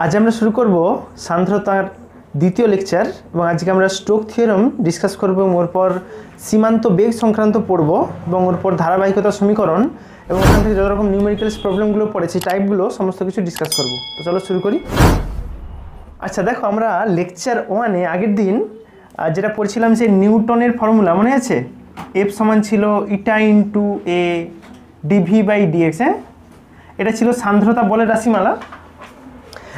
आज আমরা শুরু করব সান্দ্রতার দ্বিতীয় লেকচার এবং আজকে আমরা স্টোক থিওরেম ডিসকাস করব এবং ওর পর সীমান্ত বেগ সংক্রান্ত পড়ব এবং ওর পর ধারাবাহিকতা সমীকরণ এবং ওখান থেকে যত রকম নিউমেরিক্যালস প্রবলেমগুলো পড়েছি টাইপগুলো সমস্ত কিছু ডিসকাস করব। তো চলো শুরু করি। আচ্ছা দেখো, আমরা লেকচার 1-এ আগের দিন যেটা পড়ছিলাম যে নিউটনের ফর্মুলা মনে আছে, এফ সমান ছিল eta into a d v by d x. হ্যাঁ, এটা ছিল সান্দ্রতা বলের রাশিমালা।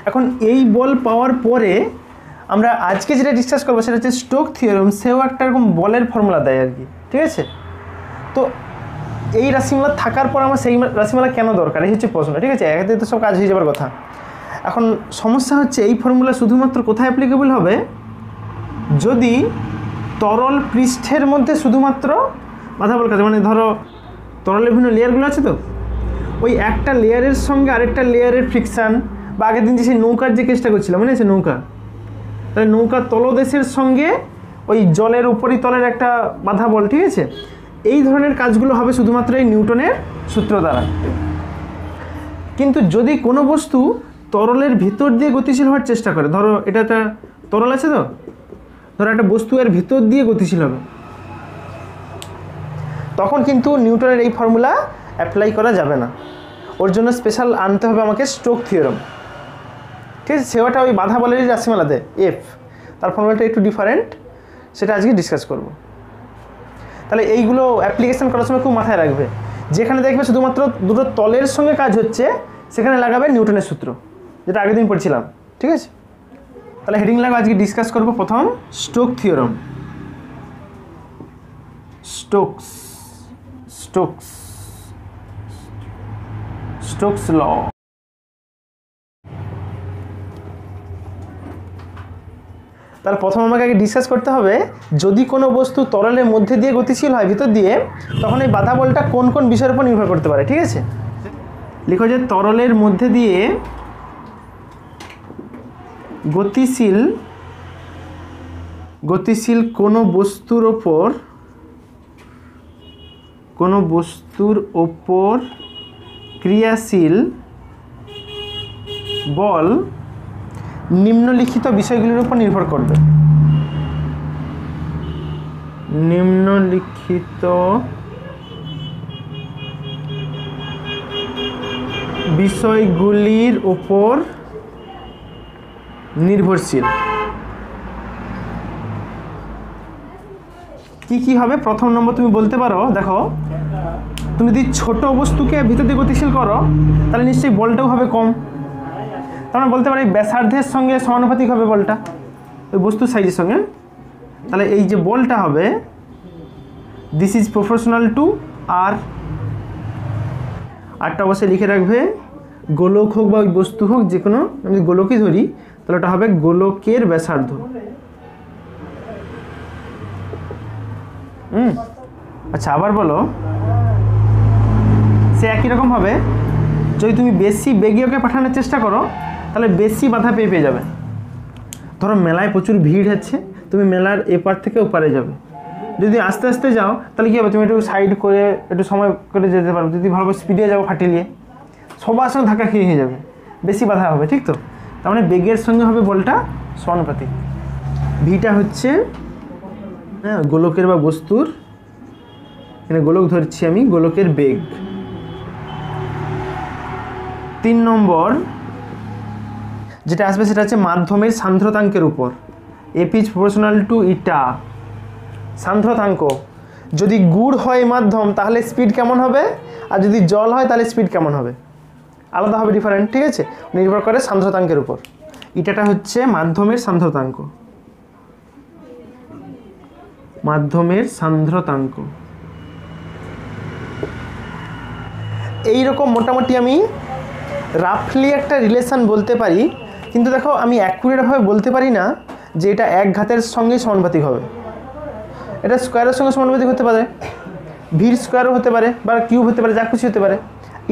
এখন এই বল পাওয়ার পরে আমরা আজকে যেটা ডিসকাস করবো সেটা হচ্ছে স্টোক থিওরেম। সেও একটা এরকম বলের ফর্মুলা দেয় আর কি, ঠিক আছে। তো এই রাশিমালা থাকার পর আমার সেই রাশিমালা কেন দরকার, এই হচ্ছে প্রশ্ন, ঠিক আছে। একদিন তো সব কাজ হয়ে যাবার কথা। এখন সমস্যা হচ্ছে এই ফর্মুলা শুধুমাত্র কোথায় অ্যাপ্লিকেবল হবে, যদি তরল পৃষ্ঠের মধ্যে শুধুমাত্র বাধা বল কাজ, মানে ধরো তরলের বিভিন্ন লেয়ারগুলো আছে, তো ওই একটা লেয়ারের সঙ্গে আরেকটা লেয়ারের ফ্রিকশান, বা আগের দিন যে সেই নৌকার যে কেসটা করছিলাম মনে আছে, নৌকা, তাহলে নৌকার তলদেশের সঙ্গে ওই জলের উপরিতলের একটা বাধা বল, ঠিক আছে। এই ধরনের কাজগুলো হবে শুধুমাত্র এই নিউটনের সূত্র দ্বারা। কিন্তু যদি কোনো বস্তু তরলের ভিতর দিয়ে গতিশীল হওয়ার চেষ্টা করে, ধরো এটা একটা তরল আছে, তো ধরো একটা বস্তু এর ভিতর দিয়ে গতিশীল হবে, তখন কিন্তু নিউটনের এই ফর্মুলা অ্যাপ্লাই করা যাবে না। ওর জন্য স্পেশাল আনতে হবে আমাকে স্টোক থিওরেম, ঠিক আছে। সেটা ওই বাধা বলেরই রাশিমালাতে এফ, তার ফর্মুলাটা একটু ডিফারেন্ট, সেটা আজকে ডিসকাস করব। তাহলে এইগুলো অ্যাপ্লিকেশন করার সময় খুব মাথায় রাখবে। যেখানে দেখবে শুধুমাত্র দুটো তলের সঙ্গে কাজ হচ্ছে সেখানে লাগাবে নিউটনের সূত্র, যেটা আগের দিন পড়ছিলাম, ঠিক আছে। তাহলে হেডিং লাগবে আজকে ডিসকাস করব প্রথম স্টোক থিওরেম। স্টোকস ল। তাহলে প্রথম আমাকে আগে ডিসকাস করতে হবে, যদি কোনো বস্তু তরলের মধ্যে দিয়ে গতিশীল হয় ভিতর দিয়ে, তখন এই বাধা বলটা কোন কোন বিষয়ের উপর নির্ভর করতে পারে, ঠিক আছে। লিখো যে তরলের মধ্যে দিয়ে গতিশীল কোনো বস্তুর ওপর ক্রিয়াশীল বল নিম্নলিখিত বিষয়গুলির উপর নির্ভর করবে। নিম্নলিখিত বিষয়গুলির উপর নির্ভরশীল। কি কি হবে? প্রথম নম্বর তুমি বলতে পারো, দেখো তুমি যদি ছোট বস্তুকে ভিতর দিয়ে গতিশীল করো তাহলে নিশ্চয়ই বলটাও হবে কম। তার মানে বলতে পারি ব্যাসার্ধের সঙ্গে সমানুপাতিক হবে বলটা ওই বস্তুর সাইজের সঙ্গে। তাহলে এই যে বলটা হবে দিস ইজ প্রপোর্শনাল টু আর। আরটা অবশ্যই লিখে রাখবে, গোলক হোক বা ওই বস্তু হোক, যে কোনো আমি গোলকই ধরি তাহলে ওটা হবে গোলকের ব্যাসার্ধ। আচ্ছা, আবার বলো, সে একই রকম হবে যদি তুমি বেশি বেগে ওকে পাঠানোর চেষ্টা করো তাহলে বেশি বাধা পেয়ে যাবে। ধরো মেলায় প্রচুর ভিড় হচ্ছে, তুমি মেলার এপার থেকে ওপারে যাবে, যদি আস্তে আস্তে যাও তাহলে কী হবে, তুমি একটু সাইড করে একটু সময় করে যেতে পারো। যদি ভালো স্পিডে যাও ফাটিলিয়ে সবার সঙ্গে ধাক্কা খেয়ে যাবে, বেশি বাধা হবে, ঠিক তো। তার মানে বেগের সঙ্গে হবে বলটা সমানুপাতিক। ভিটা হচ্ছে হ্যাঁ গোলকের বা বস্তুর, এখানে গোলক ধরছি আমি, গোলকের বেগ। 3 নম্বর যেটা আসবে সেটা হচ্ছে মাধ্যমের সান্দ্রতাঙ্কের উপর। এফ ইজ প্রপোর্শনাল টু ইটা। সান্দ্রতাঙ্ক, যদি গুড় হয় মাধ্যম তাহলে স্পিড কেমন হবে, আর যদি জল হয় তাহলে স্পিড কেমন হবে, আলাদা হবে, ডিফারেন্ট, ঠিক আছে। নির্ভর করে সান্দ্রতাঙ্কের উপর। ইটাটা হচ্ছে মাধ্যমের সান্দ্রতাঙ্ক, মাধ্যমের সান্দ্রতাঙ্ক। এইরকম মোটামুটি আমি রাফলি একটা রিলেশান বলতে পারি, কিন্তু দেখো আমি অ্যাকুরেটভাবে বলতে পারি না যে এটা এক ঘাতের সঙ্গে সমানুপাতিক হবে। এটা স্কোয়ারের সঙ্গে সমানুপাতিক হতে পারে, ভির স্কোয়ারও হতে পারে, বা কিউব হতে পারে, যা খুশি হতে পারে।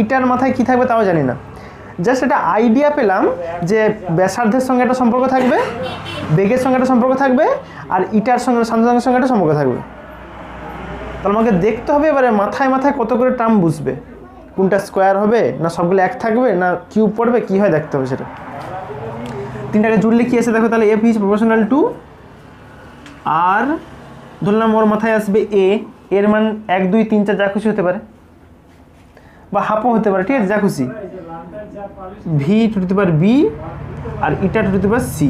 ইটার মাথায় কী থাকবে তাও জানি না, জাস্ট একটা আইডিয়া পেলাম যে ব্যাসার্ধের সঙ্গে একটা সম্পর্ক থাকবে, বেগের সঙ্গে একটা সম্পর্ক থাকবে, আর ইটার সঙ্গে সান্দ্রতাঙ্কের সঙ্গে একটা সম্পর্ক থাকবে। তাহলে আমাকে দেখতে হবে এবারে মাথায় মাথায় কত করে টার্ম বুঝবে, কোনটা স্কোয়ার হবে না সবগুলো এক থাকবে না কিউব পড়বে, কী হয় দেখতে হবে সেটা। তিনটাকে জুড়লে কি আছে দেখো, তাহলে এফ ইজ প্রপোর্শনাল টু আর ধরলাম ওর মাথায় আসবে এ, এর মান 1 2 3 4 যা খুশি হতে পারে, বা হাফও হতে পারে, ঠিক আছে, যা খুশি, V to the power B আর ইটা টু দি পাওয়ার সি।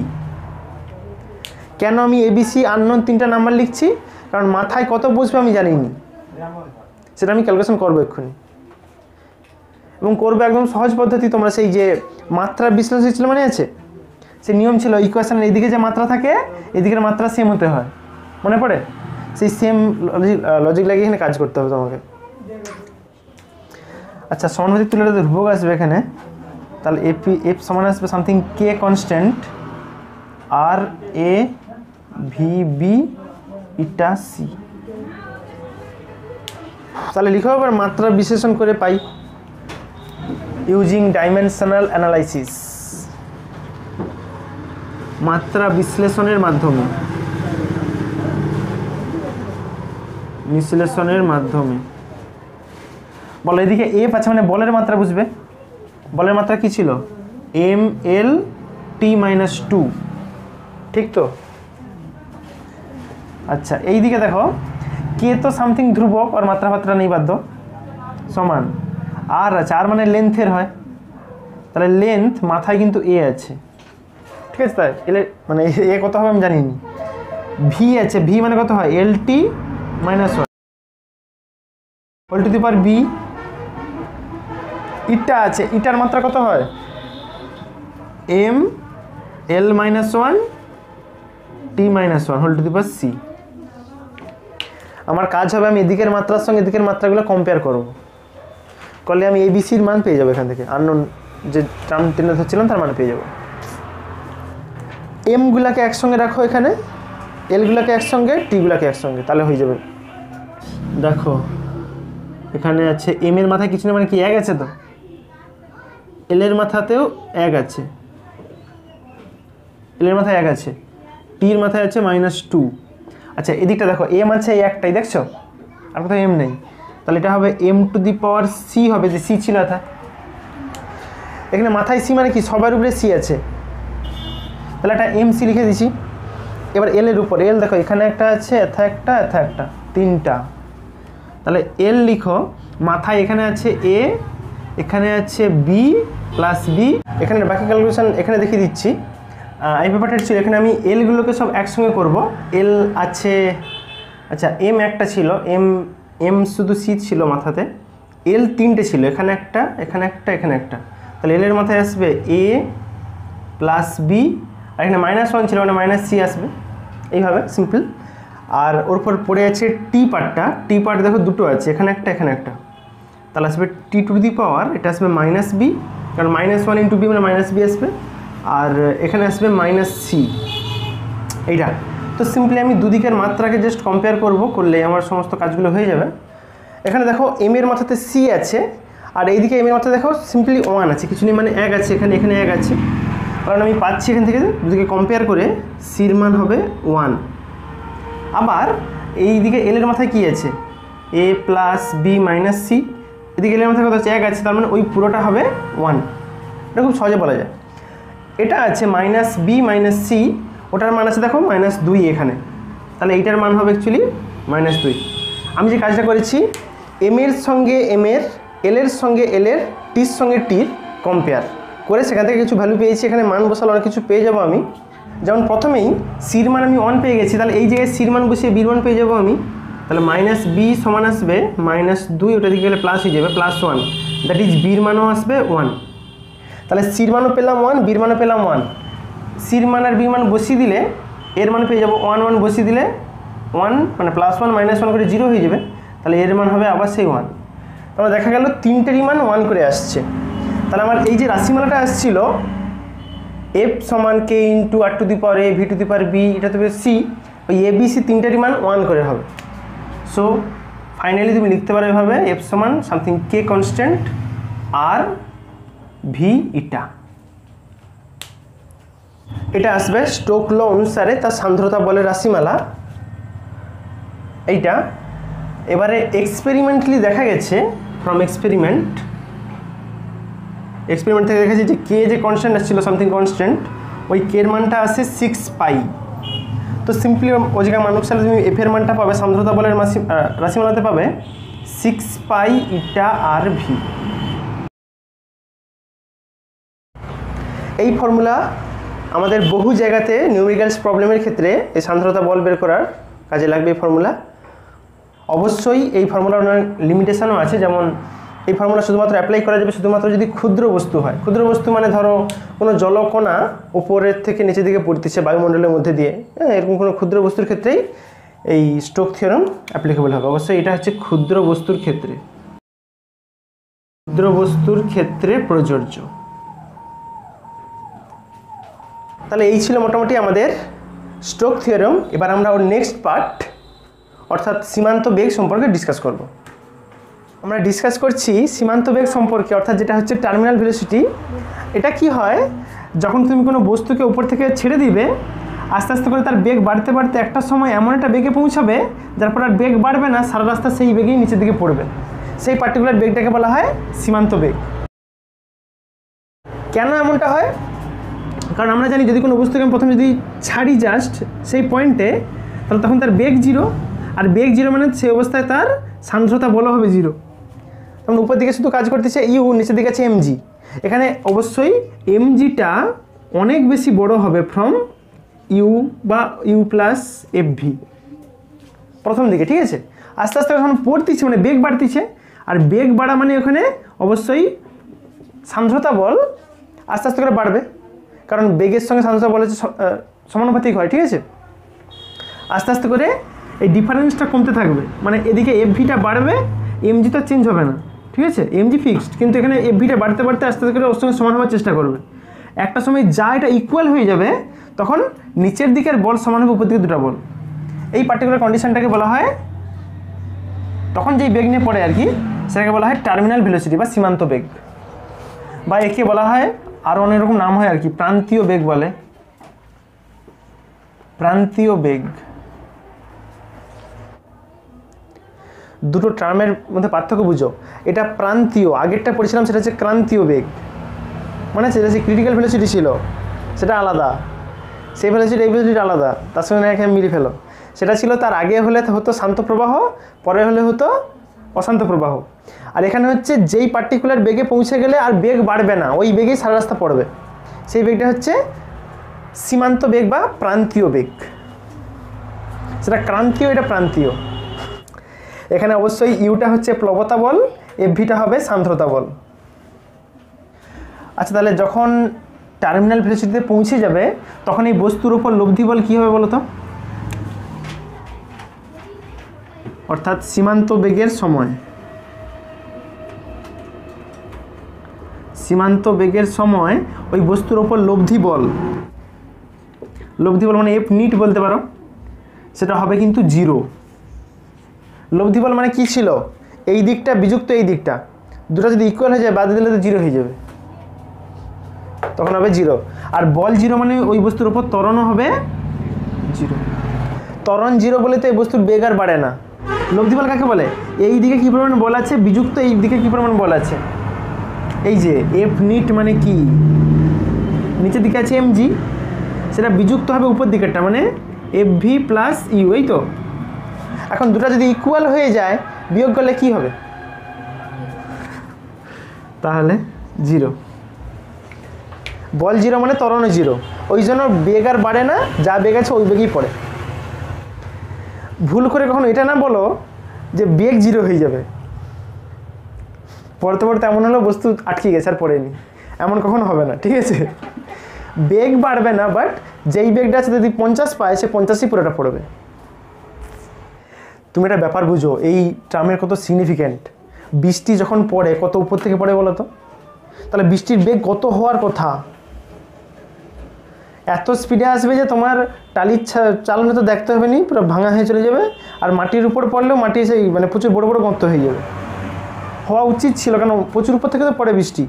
কেন আমি এবিসি আননোন তিনটা নাম্বার লিখছি? কারণ মাথায় কত বসবে আমি জানিনি, সেটা আমি ক্যালকুলেশন করবো এক্ষুনি, এবং করবো একদম সহজ পদ্ধতি। তোমরা সেই যে মাত্রা বিশ্লেষণ ছিল মনে আছে, সে নিয়ম ছিল ইকুয়েশনের এইদিকে যে মাত্রা থাকে এদিকের মাত্রা সেম হতে হয়, মনে পড়ে? সেই সেম লজিক লাগিয়ে এখানে কাজ করতে হবে তোমাকে। আচ্ছা, সমানুপাতিক তুলে ধ্রুবক আসবে এখানে, তাহলে এফ সমান আসবে something K constant R A V B eta C. তাহলে লিখো আবার মাত্রা বিশ্লেষণ করে পাই ইউজিং ডাইমেনশনাল অ্যানালাইসিস, মাত্রা বিশ্লেষণের মাধ্যমে, বলো এদিকে এফ আছে মানে বলের মাত্রা বুঝবে। বলের মাত্রা কি ছিল? এম এল টি মাইনাস 2, ঠিক তো? আচ্ছা, এইদিকে দেখো কে তো সামথিং ধ্রুবক আর মাত্রা ফাত্রা নেই বাধ্য, সমান আর আছে, আর মানে লেন্থের হয়, তাহলে লেন্থ মাথায় কিন্তু এ আছে, ঠিক আছে? তাই এলে মানে এ কত হবে আমি জানিনি। ভি আছে, ভি মানে কত হয়? L T minus 1 whole to the power b. Eta আছে, ইটার মাত্রা কত হয়? M L minus 1 T minus 1 whole to the power c. আমার কাজ হবে আমি এদিকের মাত্রার সঙ্গে এদিকের মাত্রাগুলো কম্পেয়ার করব, করলে আমি এবিসির মান পেয়ে যাবো এখান থেকে, আননোন যে টার্ম টেনে ধরছিলাম তার মান পেয়ে যাবো। এমগুলাকে একসঙ্গে রাখো এখানে, এলগুলাকে একসঙ্গে, টিগুলাকে একসঙ্গে, তাহলে হয়ে যাবে। দেখো এখানে আছে এম এর মাথায় কিছু না, মানে কি 1 আছে, তো এল এর মাথাতেও 1 আছে, এল এর মাথায় 1 আছে, টির মাথায় আছে -2। আচ্ছা, এদিকটা দেখো এম আছে এই একটাই, দেখছো? আর কোথাও এম নেই, তাহলে এটা হবে M to the power C হবে, যে সি ছিল এটা এখানে মাথায় সি মানে কি সবার উপরে সি আছে, তাহলে একটা এম সি লিখে দিছি। এবার এল এর উপর, এল দেখো এখানে একটা আছে, এথা একটা, এথা একটা, তিনটা, তাহলে এল লিখো, মাথায় এখানে আছে এ, এখানে আছে বি প্লাস বি, এখানে বাকি ক্যালকুলেশন এখানে দেখিয়ে দিচ্ছি। এই ব্যাপারটা ছিল এখানে আমি এলগুলোকে সব একসঙ্গে করব। এল আছে, আচ্ছা এম একটা ছিল, এম শুধু সি ছিল মাথাতে, এল তিনটে ছিল, এখানে একটা, এখানে একটা, এখানে একটা, তাহলে এল এর মাথায় আসবে এ প্লাস বি, আর এখানে -1 ছিল মানে মাইনাস সি আসবে, এইভাবে সিম্পল। আর ওর উপর পড়ে আছে টি পার্টটা, টি পার্ট দেখো দুটো আছে, এখানে একটা, এখানে একটা, তাহলে আসবে টি টু দি পাওয়ার, এটা আসবে মাইনাস বি, কারণ -1 ইন্টু বি মানে মাইনাস বি আসবে, আর এখানে আসবে মাইনাস সি, এইটা। তো সিম্পলি আমি দুদিকের মাত্রাকে জাস্ট কম্পেয়ার করব, করলে আমার সমস্ত কাজগুলো হয়ে যাবে। এখানে দেখো এম এর মাথাতে সি আছে, আর এইদিকে এম এর মাথাতে দেখো সিম্পলি 1 আছে, কিছু নেই মানে 1 আছে, এখানে 1 আছে, কারণ আমি পাচ্ছি এখান থেকে দুদিকে কম্পেয়ার করে সির মান হবে 1। আবার এইদিকে এল এর মাথায় কি আছে? এ প্লাস বি মাইনাস সি, এদিকে এল এর মাথায় কত আছে? 1 আছে, তার মানে ওই পুরোটা হবে 1। এটা খুব সহজে বলা যায়। এটা আছে মাইনাস বি মাইনাস সি, ওটার মান আছে দেখো -2 এখানে, তাহলে এইটার মান হবে অ্যাকচুয়ালি -2। আমি যে কাজটা করেছি, এম এর সঙ্গে এম এর, এল এর সঙ্গে এল এর, টির সঙ্গে টির কম্পেয়ার করে সেখান থেকে কিছু ভ্যালু পেয়েছি, এখানে মান বসালে অনেক কিছু পেয়ে যাবো আমি। যেমন প্রথমেই সির মান আমি 1 পেয়ে গেছি, তাহলে এই জায়গায় সির মান বসিয়ে বির মান পেয়ে যাবো আমি, তাহলে -b সমান আসবে -2, ওটা দিকে গেলে প্লাস হয়ে যাবে +1, দ্যাট ইজ বির মানও আসবে 1। তাহলে সির মানও পেলাম 1, বির মানও পেলাম 1, সির মান আর বির মান বসিয়ে দিলে এর মান পেয়ে যাবো 1 1 বসিয়ে দিলে 1 মানে +1 -1 করে 0 হয়ে যাবে, তাহলে এর মান হবে আবার সেই 1। তাহলে দেখা গেল তিনটেরই মান 1 করে আসছে। তাহলে আমার এই যে রাশিমালাটা আসছিল এফ সমান k into r to the power a v to the power b এটা তো সি, ওই এ বি সি তিনটেরই মান 1 করে হবে। সো ফাইনালি তুমি লিখতে পারো এভাবে, এফ সমান সামথিং কে কনস্ট্যান্ট আর ভি ইটা। এটা আসবে স্টোক ল অনুসারে তার সান্দ্রতা বলের রাশিমালা এইটা। এবারে এক্সপেরিমেন্টালি দেখা গেছে, ফ্রম এক্সপেরিমেন্ট থেকে দেখা যাচ্ছে যে কে যে কনস্ট্যান্ট আসছিল সামথিং কনস্ট্যান্ট, ওই কের মানটা আসে 6 পাই। তো সিম্পলি ওই জায়গায় মানক সালে তুমি এফ এর মানটা পাবে, সান্দ্রতা বলের রাশিমালাতে পাবে 6 পাই ইটা আর ভি। এই ফর্মুলা আমাদের বহু জায়গাতে নিউমেরিক্যালস প্রবলেমের ক্ষেত্রে এই সান্দ্রতা বল বের করার কাজে লাগবে এই ফর্মুলা। অবশ্যই এই ফর্মুলার অনেক লিমিটেশনও আছে, যেমন এই ফর্মুলা শুধুমাত্র অ্যাপ্লাই করা যাবে শুধুমাত্র যদি ক্ষুদ্র বস্তু হয়। ক্ষুদ্র বস্তু মানে ধরো কোনো জলকণা উপরের থেকে নিচের দিকে পড়তেছে বায়ুমণ্ডলের মধ্যে দিয়ে, এরকম কোনো ক্ষুদ্র বস্তুর ক্ষেত্রেই এই স্টোক থিওরেম অ্যাপ্লিকেবল হবে। অবশ্যই এটা হচ্ছে ক্ষুদ্র বস্তুর ক্ষেত্রে, ক্ষুদ্র বস্তুর ক্ষেত্রে প্রযোজ্য। তাহলে এই ছিল মোটামুটি আমাদের স্টোক থিওরেম। এবার আমরা ওর নেক্সট পার্ট অর্থাৎ সীমান্ত বেগ সম্পর্কে ডিসকাস করব। আমরা ডিসকাস করছি সীমান্ত বেগ সম্পর্কে, অর্থাৎ যেটা হচ্ছে টার্মিনাল ভেলোসিটি। এটা কি হয়, যখন তুমি কোনো বস্তুকে উপর থেকে ছেড়ে দিবে আস্তে আস্তে করে তার বেগ বাড়তে বাড়তে একটা সময় এমন একটা বেগে পৌঁছাবে যার পর আর বেগ বাড়বে না, সারা রাস্তা সেই বেগেই নিচের দিকে পড়বে। সেই পার্টিকুলার বেগটাকে বলা হয় সীমান্ত বেগ। কেন এমনটা হয়? কারণ আমরা জানি যদি কোনো বস্তুকে আমি প্রথমে যদি ছাড়ি জাস্ট সেই পয়েন্টে, তাহলে তখন তার বেগ জিরো, আর বেগ জিরো মানে সেই অবস্থায় তার সান্দ্রতা বল হবে জিরো। তখন উপর দিকে শুধু কাজ করতেছে ইউ, নিচের দিকে আছে এমজি। এখানে অবশ্যই এমজিটা অনেক বেশি বড় হবে ফ্রম ইউ বা ইউ প্লাস এফ ভি প্রথম দিকে, ঠিক আছে? আস্তে আস্তে যখন পড়তেছে মানে বেগ বাড়তিছে, আর বেগ বাড়া মানে ওখানে অবশ্যই সান্দ্রতা বল আস্তে আস্তে করে বাড়বে, কারণ বেগের সঙ্গে সান্দ্রতা বল হচ্ছে সমানুপাতিক হয়, ঠিক আছে? আস্তে আস্তে করে এই ডিফারেন্সটা কমতে থাকবে, মানে এদিকে এফ ভিটা বাড়বে, এমজি তো চেঞ্জ হবে না, ঠিক আছে? এমজি ফিক্সড, কিন্তু এখানে এফ ভিটা বাড়তে বাড়তে আস্তে আস্তে করে ওর সঙ্গে সমান হওয়ার চেষ্টা করবে। একটা সময় যা এটা ইকুয়াল হয়ে যাবে তখন নিচের দিকের বল সমান হবে উপর দিকে দুটো বল। এই পার্টিকুলার কন্ডিশনটাকে বলা হয়, তখন যেই বেগ নিয়ে পড়ে আর কি, সেটাকে বলা হয় টার্মিনাল ভেলোসিটি বা সীমান্ত বেগ, বা একে বলা হয় আরও অনেক রকম নাম হয় আর কি, প্রান্তীয় বেগ বলে, প্রান্তীয় বেগ। দুটো টার্মের মধ্যে পার্থক্য বুঝো। এটা প্রান্তীয়, আগেরটা পড়েছিলাম সেটা হচ্ছে ক্রান্তীয় বেগ, মানে সেটা যে ক্রিটিক্যাল ভেলোসিটি ছিল সেটা আলাদা, সেই ভেলোসিটি এই ভেলোসিটি আলাদা, তার সঙ্গে এখানে মিলে ফেলো। সেটা ছিল তার আগে হলে হতো শান্ত প্রবাহ, পরে হলে হতো অশান্ত প্রবাহ। আর এখানে হচ্ছে যেই পার্টিকুলার বেগে পৌঁছে গেলে আর বেগ বাড়বে না, ওই বেগেই সারা রাস্তা পড়বে, সেই বেগটা হচ্ছে সীমান্ত বেগ বা প্রান্তীয় বেগ। সেটা ক্রান্তীয়, এটা প্রান্তীয়। এখানে অবশ্যই ইউটা হচ্ছে প্লবতা বল, এফ ভিটা হবে সান্দ্রতা বল। আচ্ছা, তাহলে যখন টার্মিনাল ভেলোসিটিতে পৌঁছে যাবে তখন এই বস্তুর উপর লব্ধি বল কী হবে বলো তো? অর্থাৎ সীমান্ত বেগের সময়, সীমান্ত বেগের সময় ওই বস্তুর উপর লব্ধি বল, লব্ধি বল মানে এফ নিট বলতে পারো, সেটা হবে কিন্তু জিরো। লব্ধি বল মানে কি ছিল, এই দিকটা বিযুক্ত এই দিকটা, দুটো যদি ইকুয়াল হয়ে যায় বাদ দিলে তো জিরো হয়ে যাবে, তখন হবে জিরো। আর বল জিরো মানে ওই বস্তুর উপর ত্বরণও হবে জিরো। ত্বরণ জিরো বলে তো এই বস্তুর বেগ আর বাড়ে না। লব্ধি বল কাকে বলে? এই দিকে কী পরিমাণ বল আছে, বিযুক্ত এই দিকে কী পরিমাণ বল আছে। এই যে এফ নিট মানে কি, নিচের দিকে আছে এমজি, সেটা বিযুক্ত হবে উপর দিকেরটা মানে এফ ভি প্লাস ইউ, এই তো। এখন দুটো যদি ইকুয়াল হয়ে যায় বিয়োগ করলে কি হবে? তাহলে জিরো। বল জিরো মানে ত্বরণও জিরো, ওই জন্য বেগ আর বাড়ে না, যা বেগ আছে ওই বেগেই পড়ে। ভুল করে কখনো এটা না বলো যে বেগ জিরো হয়ে যাবে, পড়তে পড়তে এমন হলো বস্তু আটকে গেছে আর পড়েনি, এমন কখনো হবে না, ঠিক আছে? বেগ বাড়বে না, বাট যেই বেগটা আছে যদি 50 পায় সে 50ই পুরোটা পড়বে। তুমি একটা ব্যাপার বুঝো, এই টার্মের কত সিগনিফিক্যান্ট। বৃষ্টি যখন পড়ে কত উপর থেকে পড়ে বলো তো? তাহলে বৃষ্টির বেগ কত হওয়ার কথা, এত স্পিডে আসবে যে তোমার টালির চালনে তো দেখতে হবে নি, পুরো ভাঙা হয়ে চলে যাবে। আর মাটির উপর পড়লেও মাটি সেই মানে প্রচুর বড় বড় গর্ত হয়ে যাবে। হওয়া উচিত ছিল, কেন প্রচুর উপর থেকে তো পড়ে বৃষ্টি,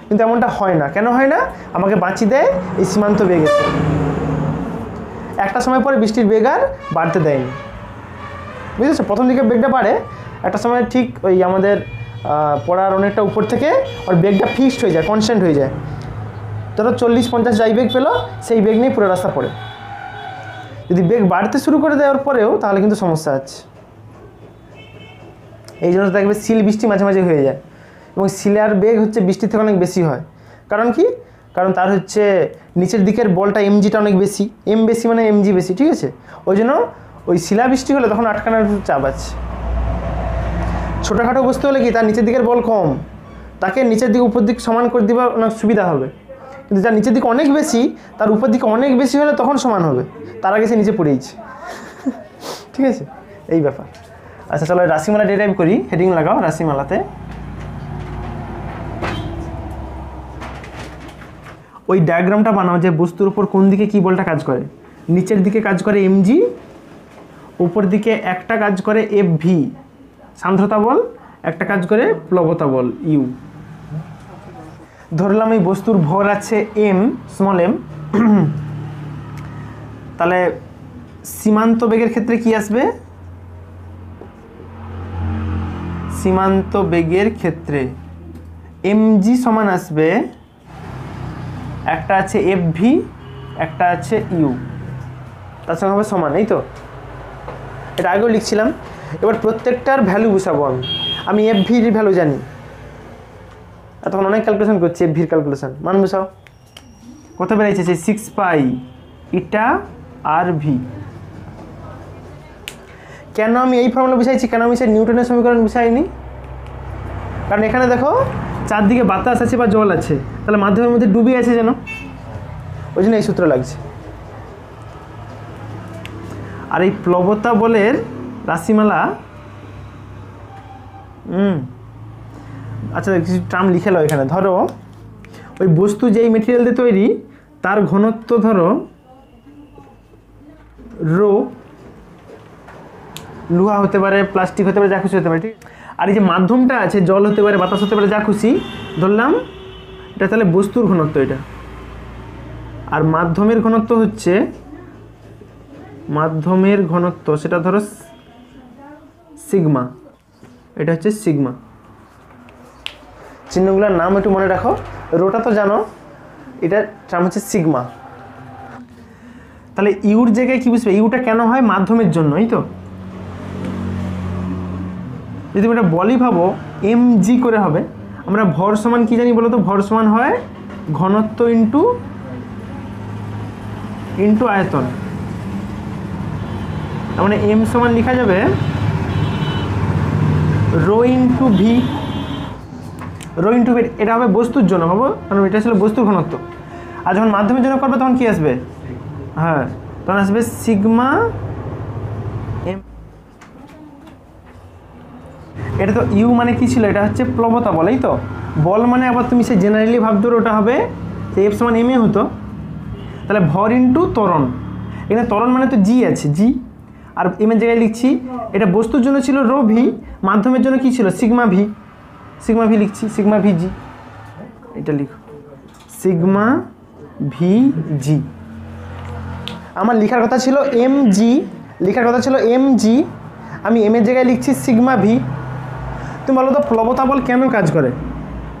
কিন্তু এমনটা হয় না। কেন হয় না? আমাকে বাঁচিয়ে দেয় এই সীমান্ত বেগ এসে। একটা সময় পরে বৃষ্টির বেগ আর বাড়তে দেয়নি, বুঝেছো? প্রথম দিকে বেগটা বাড়ে, একটা সময় ঠিক ওই আমাদের পড়ার অনেকটা উপর থেকে ওর বেগটা ফিক্সড হয়ে যায়, কনস্ট্যান্ট হয়ে যায়। ধরো 40-50 যাই বেগ পেলো সেই বেগ নিয়ে পুরো রাস্তা পড়ে। যদি বেগ বাড়তে শুরু করে দেওয়ার পরেও তাহলে কিন্তু সমস্যা আছে। এই জন্য দেখবে সিল বৃষ্টি মাঝে মাঝে হয়ে যায়, এবং সিলার বেগ হচ্ছে বৃষ্টির থেকে অনেক বেশি হয়। কারণ কি? কারণ তার হচ্ছে নিচের দিকের বলটা এমজিটা অনেক বেশি, এম বেশি মানে এমজি বেশি, ঠিক আছে? ওই জন্য ওই শিলা বৃষ্টি হলে তখন আটকানোর চাপ আছে। ছোটোখাটো বস্তু হলে কি তার নিচের দিকের বল কম, তাকে নিচের দিক উপর দিক সমান করে দেওয়া অনেক সুবিধা হবে। কিন্তু যার নিচের দিকে অনেক বেশি, তার উপর দিকে অনেক বেশি হলে তখন সমান হবে, তার আগে সে নিচে পড়েইছে। ঠিক আছে, এই ব্যাপার। আচ্ছা চলো রাশিমালা ডেরাইভ করি। হেডিং লাগাও রাশিমালাতে। ওই ডায়াগ্রামটা বানাও যে বস্তুর উপর কোন দিকে কী বলটা কাজ করে। নিচের দিকে কাজ করে এমজি, উপর দিকে একটা কাজ করে এফ ভি সান্দ্রতা বল, একটা কাজ করে প্লবতা বল ইউ। ধরলাম এই বস্তুর ভর আছে এম, স্মল এম, তাহলে সীমান্ত বেগের ক্ষেত্রে কি আসবে? সীমান্ত বেগের ক্ষেত্রে এমজি সমান আসবে, একটা আছে এফ ভি, একটা আছে ইউ, তার সঙ্গে হবে সমান, এই তো। এটা আগেও লিখছিলাম। এবার প্রত্যেকটার ভ্যালু বসাবো। আমি এফ ভির ভ্যালু জানি, তখন অনেক ক্যালকুলেশন করছি। এফ ভির ক্যালকুলেশন মান বসাও। কত বেড়েছে? 6 পাই ইটা আর ভি। কেন আমি এই ফর্মুলা বসাইছি, কেন আমি সেই নিউটনের সমীকরণ বসাইনি? কারণ এখানে দেখো চারদিকে বাতাস আছে বা জল আছে, তাহলে মাধ্যমের মধ্যে ডুবে আছে যেন, ওই জন্য এই সূত্র লাগছে। আর এই প্লবতা বলের রাশিমালা, আচ্ছা কিছু টার্ম লিখে নাও এখানে। ধরো ওই বস্তু যেই মেটেরিয়াল দিয়ে তৈরি তার ঘনত্ব ধরো রো, লোহা হতে পারে, প্লাস্টিক হতে পারে, যা খুশি হতে পারে, ঠিক। আর এই যে মাধ্যমটা আছে, জল হতে পারে, বাতাস হতে পারে, যা খুশি ধরলাম, এটা তাহলে বস্তুর ঘনত্ব এটা। আর মাধ্যমের ঘনত্ব হচ্ছে, মাধ্যমের ঘনত্ব সেটা ধরো সিগমা, এটা হচ্ছে সিগমা। চিহ্নগুলোর নাম একটু মনে রাখো। রোটা তো জানো, এটার নাম হচ্ছে সিগমা। তাহলে ইউর জায়গায় কি বুঝবে? ইউটা কেন হয়? মাধ্যমের জন্য, এই তো। যদি এটা বলি ভাবো এম জি করে হবে। আমরা ভর সমান কি জানি বলো তো? ভর সমান হয় ঘনত্ব ইন্টু আয়তন। তার মানে এম সমান লেখা যাবে rho into V. Rho into V এটা হবে বস্তুর জন্য, ভাবো, কারণ এটা ছিল বস্তুর ঘনত্ব। আর যখন মাধ্যমের জন্য করবে তখন কি আসবে? হ্যাঁ, তখন আসবে সিগমা এম। এটা তো ইউ মানে কি ছিল? এটা হচ্ছে প্লবতা বল, এই তো। বল মানে আবার তুমি সে জেনারেলি ভাবতে ওটা হবে যে এফ সমান এম এ হতো। তাহলে ভর ইন্টু ত্বরণ, এখানে ত্বরণ মানে তো জি আছে, জি। আর এম এর জায়গায় লিখছি, এটা বস্তুর জন্য ছিল রো ভি, মাধ্যমের জন্য কি ছিল? Sigma V. সিগমা ভি লিখছি, সিগমা ভি জি, এটা লিখো সিগমা ভি জি। আমার লেখার কথা ছিল এম জি, লেখার কথা ছিল এম জি, আমি এম এর জায়গায় লিখছি সিগমা ভি। তুমি বলো তো প্লবতা বল কেন কাজ করে?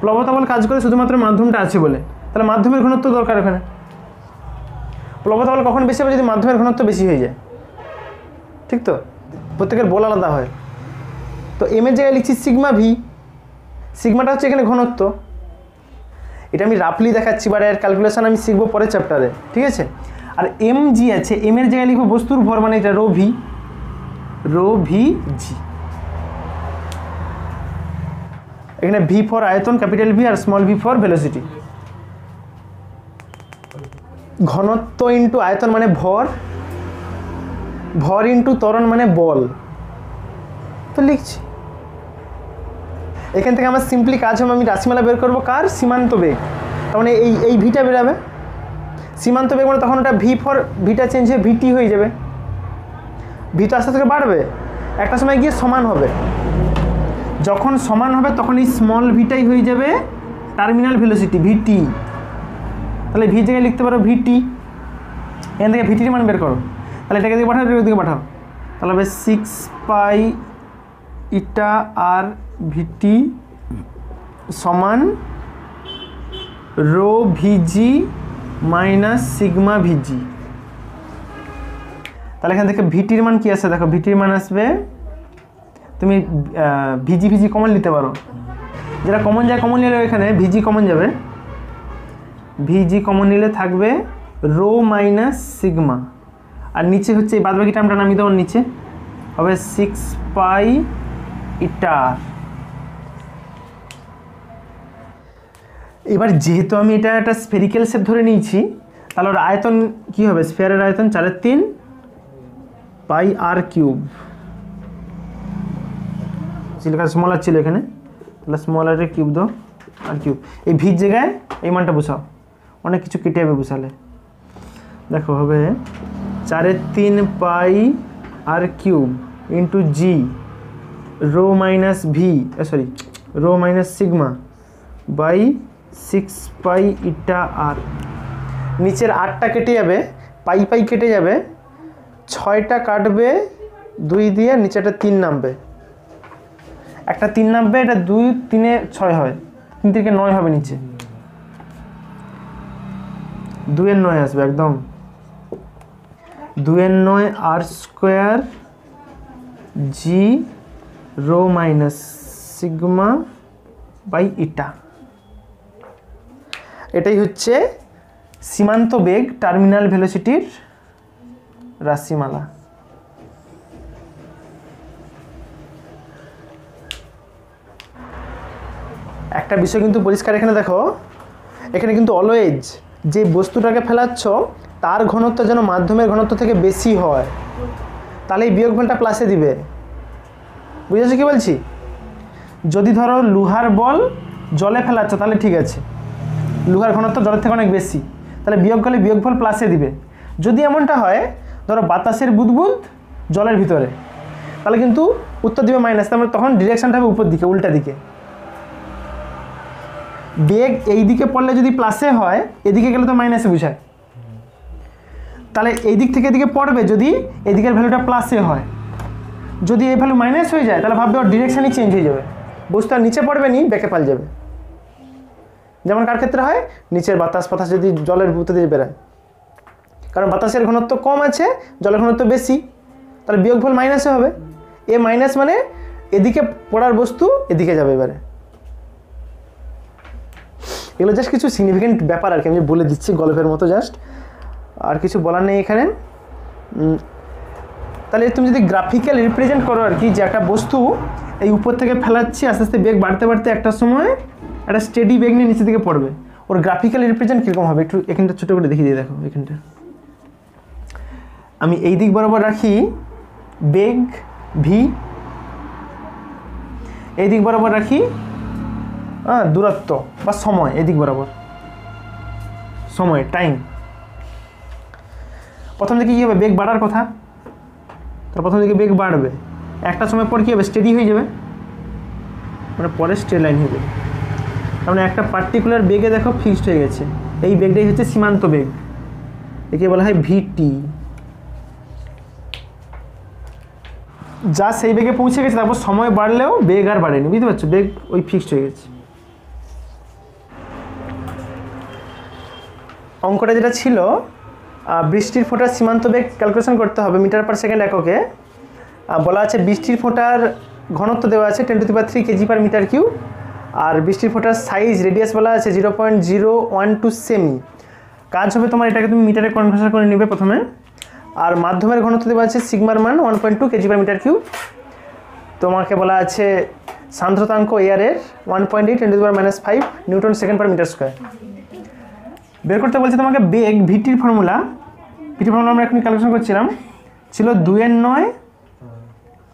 প্লবতা বল কাজ করে শুধুমাত্র মাধ্যমটা আছে বলে। তাহলে মাধ্যমের ঘনত্ব দরকার ওখানে। প্লবতা বল কখন বেশি হবে? যদি মাধ্যমের ঘনত্ব বেশি হয়ে যায়, ঠিক তো। প্রত্যেকের বল আলাদা হয়। তো এম এর জায়গায় লিখছি সিগমা ভি, সিগমাটা হচ্ছে এখানে ঘনত্ব। এটা আমি রাফলি দেখাচ্ছি, বা এর ক্যালকুলেশন আমি শিখবো পরের চ্যাপ্টারে, ঠিক আছে। আর এম জি আছে, এম এর জায়গায় লিখবো বস্তুর ভর, মানে এটা rho V, rho V g. এখানে ভি ফর আয়তন ক্যাপিটাল ভি, আর স্মল ভি ফর ভেলোসিটি। ঘনত্ব ইন্টু আয়তন মানে ভর, ভর ইন্টু ত্বরণ মানে বল। তো লিখছি এখান থেকে আমার সিম্পলি কাজ হবে, আমি রাশিমালা বের করবো কার? সীমান্ত বেগ। তার মানে এই ভিটা বেরাবে, সীমান্ত বেগ মানে তখন ওটা ভি ফর, ভিটা চেঞ্জ হয়ে ভিটি হয়ে যাবে। ভি তো আস্তে আস্তে বাড়বে, একটা সময় গিয়ে সমান হবে। যখন সমান হবে তখন এই স্মল ভিটাই হয়ে যাবে টার্মিনাল ভেলোসিটি ভিটি। তাহলে ভি জায়গায় লিখতে পারো ভিটি, এখান থেকে ভিটির মান বের করো। তাহলে এটাকে দিকে পাঠাও, এটাকে দিকে পাঠাও, তাহলে হবে 6 পাই ইটা আর ভিটি সমান রো ভিজি মাইনাস সিগমা ভিজি। তাহলে এখান থেকে ভিটির মান কি আছে দেখো, ভিটির মান আসবে, তুমি ভিজি ভিজি কমন নিতে পারো, যেটা কমন যায় কমন নিলে এখানে ভিজি কমন যাবে, ভিজি কমন নিলে থাকবে রো মাইনাস সিগমা, আর নিচে হচ্ছে এই বাদবাকি টার্মটা নামিয়ে দেওয়ার নিচে হবে 6 পাই ইটা। এবার যেহেতু আমি এটা একটা স্ফেরিক্যাল শেপ ধরে নিয়েছি, তাহলে ওর আয়তন কি হবে, স্ফিয়ারের আয়তন 4/3 পাই আর কিউব। লেখা স্মল আর ছিল এখানে, তাহলে স্মল আর কিউব দাও আর কিউব, এই ভির জায়গায় এই মানটা বসাও, অনেক কিছু কেটে যাবে বসালে। দেখো হবে 4/3 pi r cube into g rho minus v, sorry rho minus sigma by 6 pi eta r. নিচের 8টা কেটে যাবে, পাই পাই কেটে যাবে, 6টা কাটবে 2 দিয়ে, নিচেটা 3 নামবে, একটা 3 নামবে, এটা 2 3 6 হয়, 3 থেকে 9 হবে, নিচে 2 এর 9 আসবে একদম, 2 এর 9 r square g rho minus sigma by eta. এটাই হচ্ছে সীমান্ত বেগ টার্মিনাল ভেলোসিটির রাশিমালা। একটা বিষয় কিন্তু পরিষ্কার এখানে দেখো, এখানে কিন্তু অলওয়েজ যে বস্তুটাকে ফেলাচ্ছ তার ঘনত্ব যেন মাধ্যমের ঘনত্ব থেকে বেশি হয়, তাহলে এই বিয়োগফলটা প্লাসে দিবে। বুঝেছো কি বলছি? যদি ধরো লোহার বল জলে ফেলাচ্ছ তাহলে ঠিক আছে, লোহার ঘনত্ব জলের থেকে অনেক বেশি, তাহলে বিয়োগফলে বিয়োগফল প্লাসে দিবে। যদি এমনটা হয় ধরো বাতাসের বুদবুদ জলের ভিতরে, তাহলে কিন্তু উত্তর দিবে মাইনাস, তারপরে তখন ডিরেকশনটা হবে উপর দিকে, উল্টা দিকে। বেগ এই দিকে পড়লে যদি প্লাসে হয়, এদিকে গেলে তো মাইনাসে বোঝায়, তাহলে এই দিক থেকে এদিকে পড়বে যদি এদিকের ভ্যালুটা প্লাসে হয়। যদি এই ভ্যালু মাইনাস হয়ে যায় তাহলে ভাববে ওর ডিরেকশনই চেঞ্জ হয়ে যাবে, বস্তু আর নিচে পড়বে নি, বেঁকে পাল যাবে। যেমন কার ক্ষেত্রে হয়, নিচের বাতাস ফাতাস যদি জলের ভিতর দিয়ে বেরোয়, কারণ বাতাসের ঘনত্ব কম আছে, জলের ঘনত্ব বেশি, তাহলে বিয়োগফল মাইনাসে হবে। এ মাইনাস মানে এদিকে পড়ার বস্তু এদিকে যাবে। এবারে এগুলো জাস্ট কিছু সিগনিফিকেন্ট ব্যাপার আর কি, আমি বলে দিচ্ছি গল্পের মতো, জাস্ট আর কিছু বলার নেই এখানে। তাহলে তুমি যদি গ্রাফিক্যাল রিপ্রেজেন্ট করো আর কি, যে একটা বস্তু এই উপর থেকে ফেলাচ্ছি, আস্তে আস্তে বেগ বাড়তে বাড়তে একটা সময় একটা স্টেডি বেগ নিয়ে নিচে দিকে পড়বে, ওর গ্রাফিক্যাল রিপ্রেজেন্ট কীরকম হবে একটু এখানটা ছোটো করে দেখিয়ে দিয়ে দেখো। এখানটা আমি এই দিক বরাবর রাখি বেগ ভি, এই দিক বরাবর রাখি দূরত্ব বা সময়, এদিক বরাবর সময় টাইম। প্রথম দিকে কী হবে, বেগ বাড়ার কথা, তার প্রথম দিকে বেগ বাড়বে, একটা সময় পর কী হবে, স্টেডি হয়ে যাবে, মানে পরে স্ট্রেট লাইন হয়ে যাবে। তার মানে একটা পার্টিকুলার বেগে দেখো ফিক্সড হয়ে গেছে, এই বেগটাই হচ্ছে সীমান্ত বেগ, একে বলা হয় ভিটি। যা সেই বেগে পৌঁছে গেছে, তারপর সময় বাড়লেও বেগ আর বাড়েনি, বুঝতে পারছো, বেগ ওই ফিক্সড হয়ে গেছে। অঙ্কটা যেটা ছিল, বৃষ্টির ফোঁটার সীমান্ত বেগ ক্যালকুলেশন করতে হবে মিটার পার সেকেন্ড এককে। বলা আছে বৃষ্টির ফোঁটার ঘনত্ব দেওয়া আছে 10⁻³ কেজি পার মিটার কিউব, আর বৃষ্টির ফোঁটার সাইজ রেডিয়াস বলা আছে 0.012 সেমি। কাজ হবে তোমার এটাকে তুমি মিটারে কনভার্সন করে নেবে প্রথমে, আর মাধ্যমের ঘনত্ব দেওয়া আছে সিগমার মান 1.2 কেজি পার মিটার কিউব। তোমাকে বলা আছে সান্দ্রতাঙ্ক এয়ারের 1.8 × 10⁻⁵ newton second per metre square. বের করতে বলছে তোমাকে বেগ ভিটির ফর্মুলা, ভিটির ফর্মুলা আমরা এখন ক্যালকুলেশন করছিলাম, ছিল 2 এর 9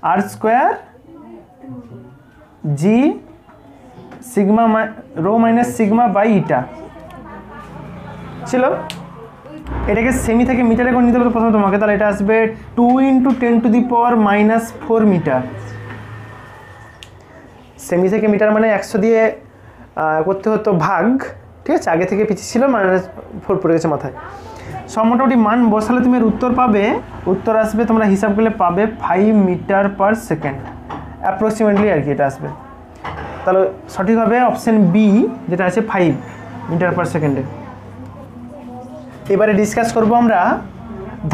r square g sigma rho minus sigma by eta ছিল। এটাকে সেমি থেকে মিটারে করে নিতে হবে প্রথমে তোমাকে, তাহলে এটা আসবে 2 × 10⁻⁻⁴ মিটার। সেমি থেকে মিটার মানে 100 দিয়ে করতে হতো ভাগ, ঠিক আছে, আগে থেকে পিছিয়ে ছিল, -4 পড়ে গেছে মাথায়। সব মোটামুটি মান বসালে তুমি এর উত্তর পাবে, উত্তর আসবে তোমরা হিসাব করলে পাবে 5 মিটার পার সেকেন্ড অ্যাপ্রক্সিমেটলি আর কি এটা আসবে। তাহলে সঠিক হবে অপশন বি, যেটা আছে 5 মিটার পার সেকেন্ডে। এবারে ডিসকাস করব আমরা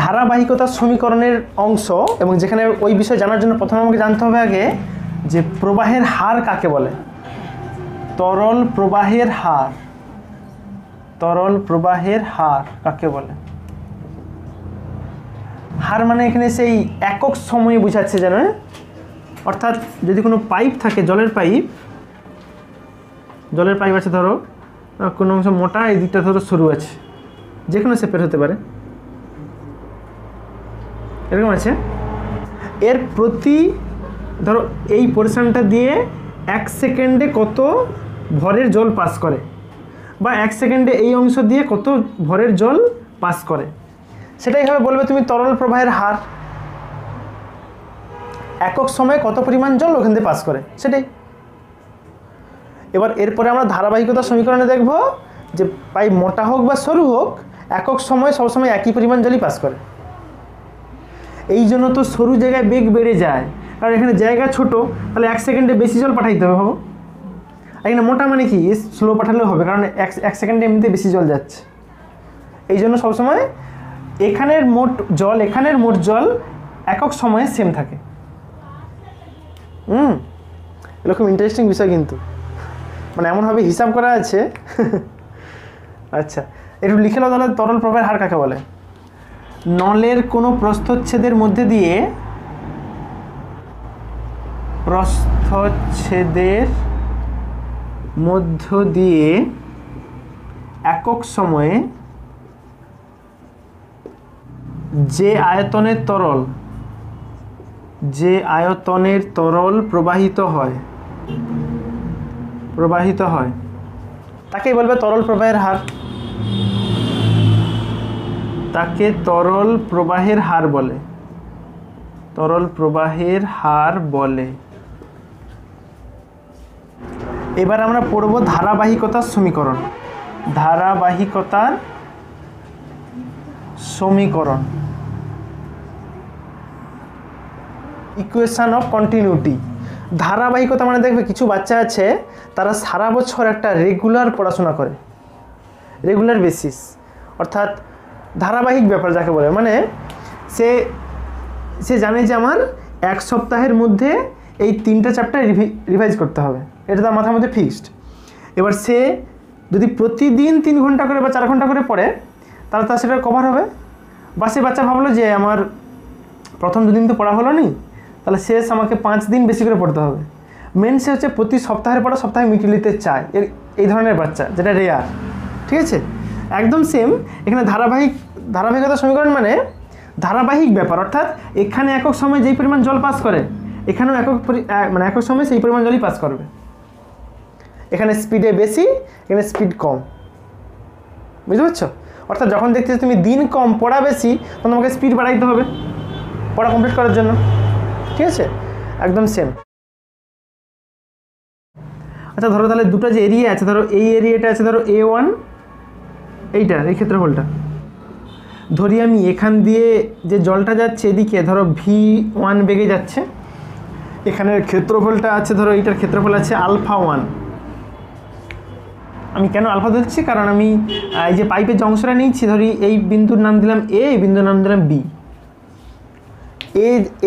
ধারাবাহিকতা সমীকরণের অংশ, এবং যেখানে ওই বিষয় জানার জন্য প্রথমে আমাকে জানতে হবে আগে যে প্রবাহের হার কাকে বলে। তরল প্রবাহের হার, তরল প্রবাহের হার কাকে বলে। হার মানে এখানে সেই একক সময়ে বোঝাচ্ছে যেন, অর্থাৎ যদি কোনো পাইপ থাকে, জলের পাইপ আছে ধরো, কোনো অংশ মোটা, এই দিকটা ধরো সরু আছে, যে কোনো শেপের হতে পারে, এরকম আছে। এর প্রতি ধরো এই পোর্শনটা দিয়ে 1 সেকেন্ডে কত ভরের জল পাস করে, বা 1 সেকেন্ডে এই অংশ দিয়ে কত ভরের জল পাস করে, সেটাই হবে বলবে তুমি তরল প্রবাহের হার। একক সময়ে কত পরিমাণ জল ওখান দিয়ে পাস করে, সেটাই। এবার এরপরে আমরা ধারাবাহিকতা সমীকরণে দেখব যে পাইপ মোটা হোক বা সরু হোক, একক সময়ে সবসময় একই পরিমাণ জলই পাস করে। এই জন্য তো সরু জায়গায় বেগ বেড়ে যায়, কারণ এখানে জায়গা ছোট, তাহলে 1 সেকেন্ডে বেশি জল পাঠাইতে হবে। ভাবো, এখানে মোটা মানে কি, স্লো পাঠালেও হবে, কারণ 1 সেকেন্ডে এমনিতে বেশি জল যাচ্ছে। এই জন্য সবসময় এখানের মোট জল একক সময়ে সেম থাকে। এটা খুব ইন্টারেস্টিং বিষয়, কিন্তু মানে এমনভাবে হিসাব করা আছে। আচ্ছা, একটু লিখে নাও তাহলে, তরল প্রবাহের হার কাকে বলে। নলের কোনো প্রস্থচ্ছেদের মধ্য দিয়ে একক সময়ে যে আয়তনের তরল প্রবাহিত হয় তাকেই বলবে তরল প্রবাহের হার। তাকে তরল প্রবাহের হার বলে, তরল প্রবাহের হার বলে। এবার আমরা পড়ব ধারাবাহিকতার সমীকরণ। ধারাবাহিকতার সমীকরণ, ইকুয়েশন অফ কন্টিনিউটি। ধারাবাহিকতা মানে দেখবে কিছু বাচ্চা আছে তারা সারা বছর একটা রেগুলার পড়াশোনা করে, রেগুলার বেসিস, অর্থাৎ ধারাবাহিক ব্যাপার যাকে বলে। মানে সে জানে যে আমার 1 সপ্তাহের মধ্যে এই 3টা চ্যাপ্টার রিভাইজ করতে হবে, এটা তার মাথার মধ্যে ফিক্সড। এবার সে যদি প্রতিদিন 3 ঘন্টা করে বা 4 ঘন্টা করে পড়ে, তাহলে তার সেটা কভার হবে। বা সে বাচ্চা ভাবলো যে আমার প্রথম 2 দিন তো পড়া হলো নি, তাহলে শেষ আমাকে 5 দিন বেশি করে পড়তে হবে। মেন সে হচ্ছে প্রতি সপ্তাহের পড়া সপ্তাহে মিটিয়ে নিতে চায়, এই ধরনের বাচ্চা, যেটা রেয়ার। ঠিক আছে, একদম সেম এখানে ধারাবাহিকতা সমীকরণ মানে ধারাবাহিক ব্যাপার, অর্থাৎ এখানে একক সময় যেই পরিমাণ জল পাস করে, এখানেও একক সময় সেই পরিমাণ জলই পাস করবে। এখানে স্পিডে বেশি, এখানে স্পিড কম, বুঝতে পারছো? অর্থাৎ যখন দেখতে তুমি দিন কম পড়া বেশি, তখন তোমাকে স্পিড বাড়াইতে হবে পড়া কমপ্লিট করার জন্য। ঠিক আছে, একদম সেম। আচ্ছা ধরো তাহলে দুটো যে এরিয়া আছে, ধরো এই এরিয়াটা আছে ধরো A1, এই ক্ষেত্রফলটা ধরি আমি, এখান দিয়ে যে জলটা যাচ্ছে এদিকে ধরো V1 বেগে যাচ্ছে, এখানের ক্ষেত্রফলটা আছে ধরো এইটার ক্ষেত্রফল আছে α1। আমি কেন আলফা ধরছি, কারণ আমি এই যে পাইপের যে অংশটা নিচ্ছি, ধরি এই বিন্দুর নাম দিলাম A, এই বিন্দুর নাম দিলাম B।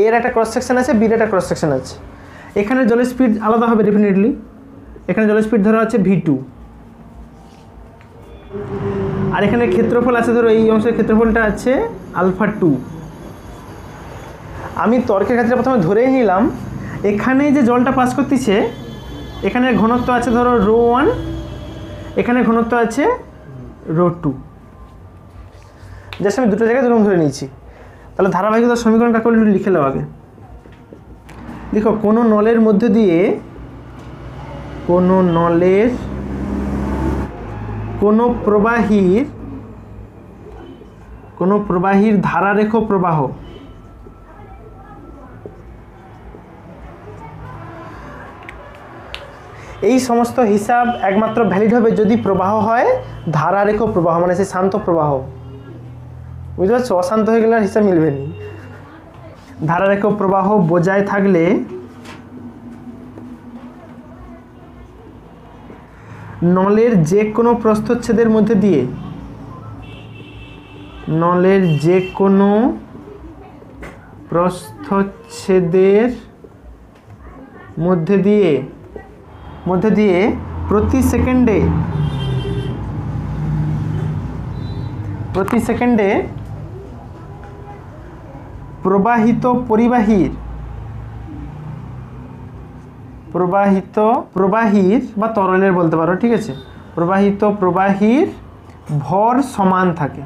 এর একটা ক্রস সেকশন আছে, বির একটা ক্রস সেকশন আছে। এখানে জলের স্পিড আলাদা হবে ডেফিনেটলি, এখানে জলের স্পিড ধরো আছে V2, আর এখানে ক্ষেত্রফল আছে ধরো এই অংশের ক্ষেত্রফলটা আছে α2। আমি তর্কের ক্ষেত্রে প্রথমে ধরেই নিলাম এখানে যে জলটা পাস করতেছে, এখানে ঘনত্ব আছে ধরো ρ1, এখানে ঘনত্ব আছে ρ2। জাস্ট আমি দুটো জায়গায় দুরকম ধরে নিয়েছি। তাহলে ধারাবাহিকতার সমীকরণ কাকে বলে লিখে নাও আগে। দেখো, কোনো নলের মধ্যে দিয়ে কোনো প্রবাহীর ধারারেখ প্রবাহ, এই সমস্ত হিসাব একমাত্র ভ্যালিড হবে যদি প্রবাহ হয় ধারারেখ প্রবাহ, মানে সে শান্ত প্রবাহ। বুঝতে পারছো? অশান্ত হয়ে গেলে আর হিসাব মিলবে না। ধারারেখ প্রবাহ বজায় থাকলে নলের যে কোনো প্রস্থচ্ছেদের মধ্যে দিয়ে, নলের যে কোনো প্রস্থচ্ছেদের মধ্যে দিয়ে প্রতি সেকেন্ডে প্রবাহিত প্রবাহীর বা তরলের বলতে পারো, ঠিক আছে, প্রবাহীর ভর সমান থাকে,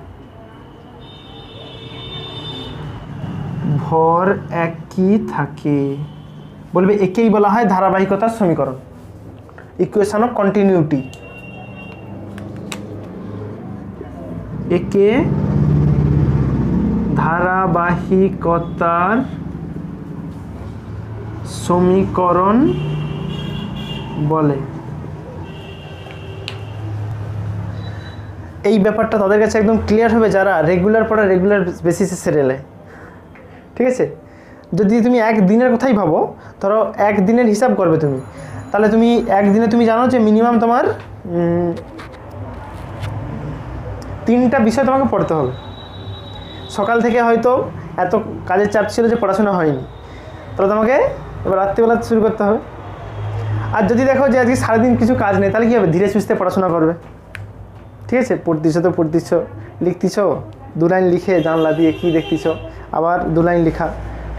ভর একই থাকে, বলবে একেই বলা হয় ধারাবাহিকতার সমীকরণ, ইকুয়েশন অফ কন্টিনিউটি। একে ধারাবাহিকতার সমীকরণ বলে। এই ব্যাপারটা তাদের কাছে একদম ক্লিয়ার হবে যারা রেগুলার পড়া রেগুলার বেসিসে সেরে নেয়, ঠিক আছে। যদি তুমি একদিনের কথাই ভাবো, ধরো একদিনের হিসাব করবে তুমি, তাহলে তুমি একদিনে তুমি জানো যে মিনিমাম তোমার 3টা বিষয় তোমাকে পড়তে হবে। সকাল থেকে হয়তো এত কাজের চাপ ছিল যে পড়াশোনা হয়নি, তাহলে তোমাকে এবার রাত্রিবেলা শুরু করতে হবে। আর যদি দেখো যে আজকে সারাদিন কিছু কাজ নেই, তাহলে কী হবে, ধীরে সুস্থে পড়াশোনা করবে, ঠিক আছে। পড়তিছ লিখতিছ, 2 লাইন লিখে জানলা দিয়ে কী দেখতিছ, আবার 2 লাইন লেখা,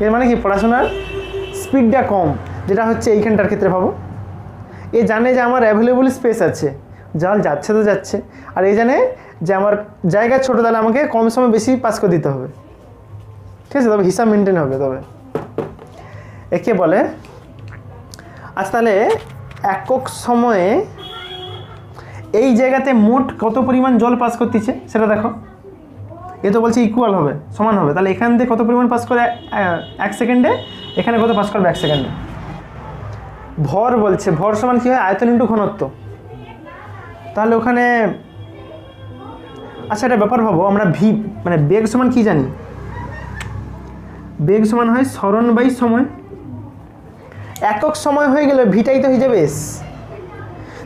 এর মানে কি পড়াশোনার স্পিডটা কম, যেটা হচ্ছে এইখানটার ক্ষেত্রে ভাবো। এ জানে যে আমার অ্যাভেলেবল স্পেস আছে, জল যাচ্ছে তো যাচ্ছে, আর এ জানে যে আমার জায়গা ছোটো, তাহলে আমাকে কম সময় বেশি পাস করে দিতে হবে, ঠিক আছে, তবে হিসাব মেনটেন হবে। তবে একে বলে, আচ্ছা তাহলে একক সময়ে এই জায়গাতে মোট কত পরিমাণ জল পাস করতেছে সেটা দেখো। এ তো বলছে ইকুয়াল হবে, সমান হবে, তাহলে এখান থেকে কত পরিমাণ পাস করে 1 সেকেন্ডে, এখানে কত পাস করবে 1 সেকেন্ডে। ভর বলছে, ভর সমান কী হয়, আয়তন ইন্টু ঘনত্ব। তাহলে ওখানে আচ্ছা একটা ব্যাপার ভাবো, আমরা ভি মানে বেগ সমান কি জানি, বেগ সমান হয় সরণ বাই সময়। একক সময় হয়ে গেলে ভিটাই তো হয়ে যাবে এস,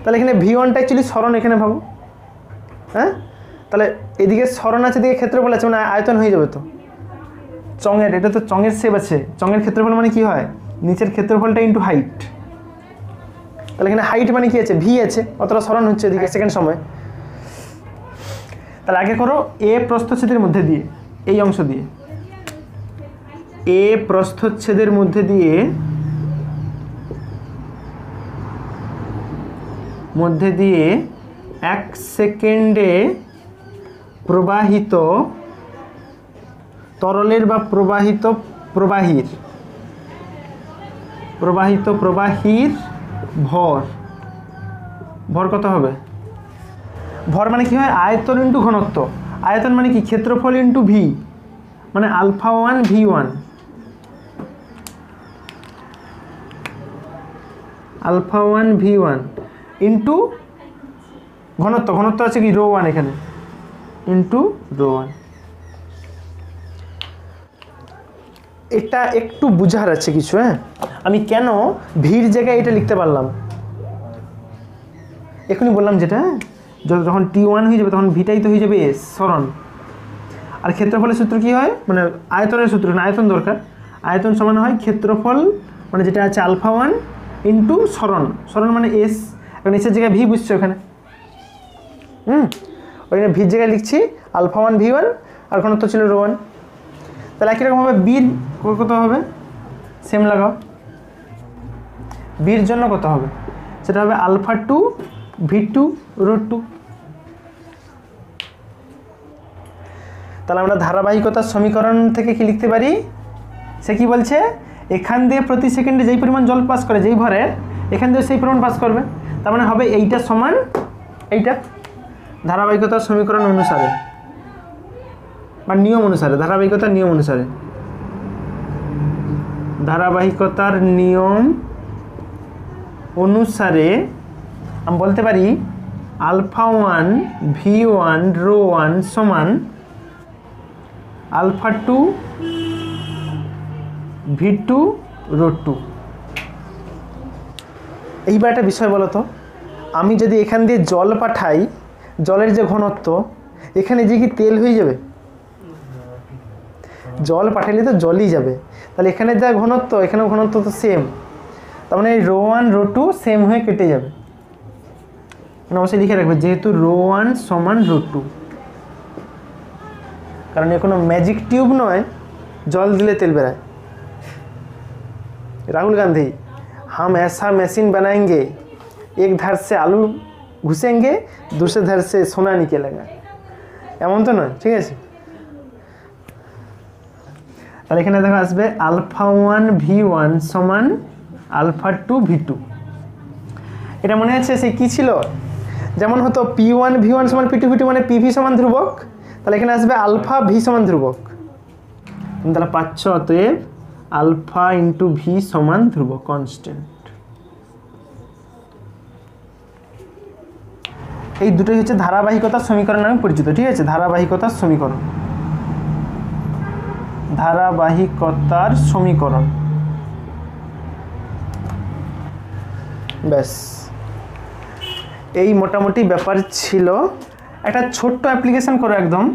তাহলে এখানে V1টা অ্যাকচুয়ালি সরণ, এখানে ভাবো, হ্যাঁ, তাহলে এদিকে সরণ আছে, এদিকে ক্ষেত্রফল আছে, মানে আয়তন হয়ে যাবে। তো চঙের, এটা তো চঙের শেপ আছে, চঙের ক্ষেত্রফল মানে কি হয়, নিচের ক্ষেত্রফলটা ইন্টু হাইট, তাহলে এখানে হাইট মানে কি আছে, ভি আছে, অতটা সরণ হচ্ছে এদিকে সেকেন্ড সময়। তাহলে আগে করো এ প্রস্থচ্ছেদের মধ্যে দিয়ে, এই অংশ দিয়ে, এ প্রস্থচ্ছেদের মধ্যে দিয়ে 1 সেকেন্ডে প্রবাহিত তরলের বা প্রবাহীর ভর কত হবে। ভর মানে কি হয়, আয়তন ইন্টু ঘনত্ব। আয়তন মানে কি, ক্ষেত্রফল ইন্টু ভি, মানে α1 V1, α1 V1 ইন্টু ঘনত্ব আছে কি ρ1, এখানে ইন্টু ρ1। এটা একটু বুঝার আছে কিছু, হ্যাঁ, আমি কেন ভির জায়গায় এটা লিখতে পারলাম, এখনই বললাম যেটা, যখন T1 হয়ে যাবে তখন ভিটাই তো হয়ে যাবে এস, সরণ। আর ক্ষেত্রফলের সূত্র কি হয়, মানে আয়তনের সূত্র না, আয়তন দরকার, আয়তন সমান হয় ক্ষেত্রফল মানে যেটা আছে α1 ইন্টু সরণ মানে এস, এখন এসের জায়গায় ভি বুঝছো ওখানে, ওইখানে ভির জায়গায় লিখছি α1 V1 আর ঘনত্ব ছিল ρ1। তাহলে একই রকমভাবে বির কত হবে, সেম লাগাও, বির জন্য কত হবে, সেটা হবে α2 V2 √2। তাহলে আমরা ধারাবাহিকতার সমীকরণ থেকে কি লিখতে পারি, সে কি বলছে, এখান দিয়ে প্রতি সেকেন্ডে যেই পরিমাণ জল পাস করে, যেই ভরের, এখান দিয়ে সেই পরিমাণ পাস করবে, তার মানে হবে এইটা সমান এইটা, ধারাবাহিকতার সমীকরণ অনুসারে বা নিয়ম অনুসারে, ধারাবাহিকতার নিয়ম অনুসারে আমি বলতে পারি α1 V1 ρ1 সমান α2 V2 √2। এইবার একটা বিষয় বলো তো, আমি যদি এখান দিয়ে জল পাঠাই, জলের যে ঘনত্ব, এখানে যে কি তেল হয়ে যাবে? জল পাঠাইলে তো জলই যাবে, তাহলে এখানে যা ঘনত্ব এখানেও ঘনত্ব তো সেম, তার মানে ρ1 ρ2 সেম হয়ে কেটে যাবে। অবশ্যই লিখে রাখবে যেহেতু ρ1 সমান ρ2, কারণ এ কোনো ম্যাজিক টিউব নয় জল দিলে তেল বেরায়। राहुल गांधी, हम ऐसा मशीन बनाएंगे एक धार से आलू घुसेंगे दूसरे धार से सोना निकलेगा, এমন তো নয়, ঠিক আছে? তাহলে এখানে দেখো আসবে α1 v1 সমান α2 v2। এটা মনে আছে সে কি ছিল, যেমন হতো p1 v1 সমান p2 v2 মানে pv সমান ধ্রুবক, তাহলে এখানে আসবে আলফা v সমান ধ্রুবক, তাহলে পাচ্ছ অতএব আলফা ইন্টু ভি সমান ধ্রুবক কনস্ট্যান্ট। এই দুটোই হচ্ছে ধারাবাহিকতার সমীকরণ নামে পরিচিত, ঠিক আছে? ধারাবাহিকতার সমীকরণ, ধারাবাহিকতার সমীকরণ। ব্যাস এই মোটামুটি ব্যাপার ছিল। একটা ছোট্ট অ্যাপ্লিকেশন করো, একদম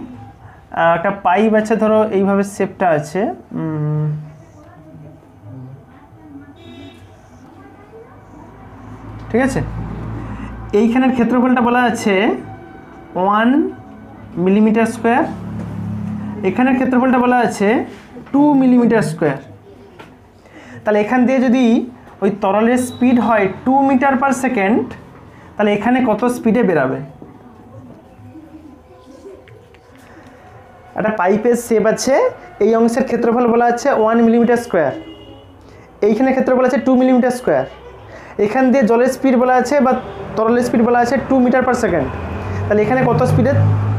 একটা পাইপ আছে, ধরো এইভাবে শেপটা আছে, ঠিক আছে? এইখানের ক্ষেত্রফলটা বলা আছে 1 মিলিমিটার স্কোয়ার, এখানের ক্ষেত্রফলটা বলা আছে 2 মিলিমিটার স্কোয়ার। তাহলে এখান দিয়ে যদি ওই তরলের স্পিড হয় 2 মিটার পার সেকেন্ড, তাহলে এখানে কত স্পিডে বেরাবে? একটা পাইপের শেপ আছে, এই অংশের ক্ষেত্রফল বলা আছে 1 মিলিমিটার স্কোয়ার, এইখানে ক্ষেত্রফল আছে 2 মিলিমিটার স্কোয়ার, এখান দিয়ে জলের স্পিড বলা আছে বা তরলের স্পিড বলা আছে 2 মিটার পার সেকেন্ড, তাহলে এখানে কত স্পিডে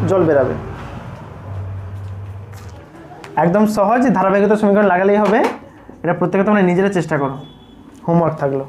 জল বেরাবে? একদম সহজ, ধারাবাহিকতার সমীকরণ লাগালেই হবে। এটা প্রত্যেকে তোমরা নিজেরা চেষ্টা করো, হোমওয়ার্ক থাকলো।